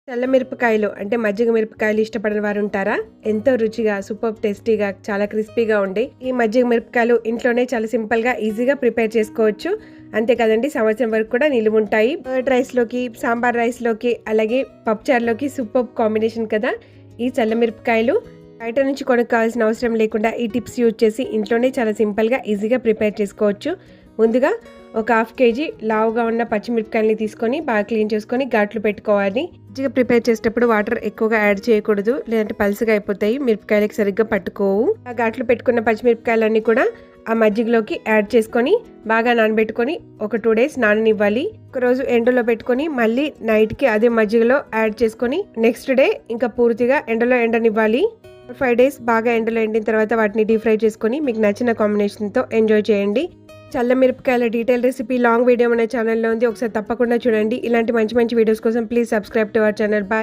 తెల్ల మిరపకాయలు అంటే మజ్జిగ మిరపకాయలు ఇష్టపడని వారు ఉంటారా? ఎంతో రుచిగా, సూపర్ టేస్టీగా, చాలా క్రిస్పీగా ఉండే ఈ మజ్జిగ మిరపకాయలు ఇంట్లోనే చాలా సింపుల్గా ఈజీగా ప్రిపేర్ చేసుకోవచ్చు. అంతే కదండి, సంవత్సరం వరకు కూడా నిలువ ఉంటాయి. కర్డ్ రైస్లోకి, సాంబార్ రైస్లోకి, అలాగే పప్పుచారులోకి సూపర్ కాంబినేషన్ కదా ఈ తెల్ల మిరపకాయలు. బయట నుంచి కొనుక్కోవాల్సిన అవసరం లేకుండా ఈ టిప్స్ యూజ్ చేసి ఇంట్లోనే చాలా సింపుల్గా ఈజీగా ప్రిపేర్ చేసుకోవచ్చు. ముందుగా ఒక 1/2 kg లావుగా ఉన్న పచ్చిమిరపకాయలని తీసుకొని బాగా క్లీన్ చేసుకొని ఘాట్లు పెట్టుకోవాలి. మజ్జిగ ప్రిపేర్ చేసేటప్పుడు వాటర్ ఎక్కువగా యాడ్ చేయకూడదు, లేదంటే పలుసగా అయిపోతాయి, మిరపకాయలకి సరిగ్గా పట్టుకోవు. ఆ ఘాట్లు పెట్టుకున్న పచ్చిమిరపకాయలన్నీ కూడా ఆ మజ్జిగలోకి యాడ్ చేసుకొని బాగా నానబెట్టుకొని ఒక 2 days నాననివ్వాలి. ఒక రోజు ఎండలో పెట్టుకొని మళ్ళీ నైట్కి అదే మజ్జిగలో యాడ్ చేసుకొని నెక్స్ట్ డే ఇంకా పూర్తిగా ఎండలో ఎండనివ్వాలి. 5 days బాగా ఎండలో ఎండిన తర్వాత వాటిని డీప్ ఫ్రై చేసుకొని మీకు నచ్చిన కాంబినేషన్తో ఎంజాయ్ చేయండి. చల్ల మిరపకాయల డీటెయిల్ రెసిపీ లాంగ్ వీడియో మన ఛానల్లో ఉంది, ఒకసారి తప్పకుండా చూడండి. ఇలాంటి మంచి మంచి వీడియోస్ కోసం please subscribe to our channel. Bye.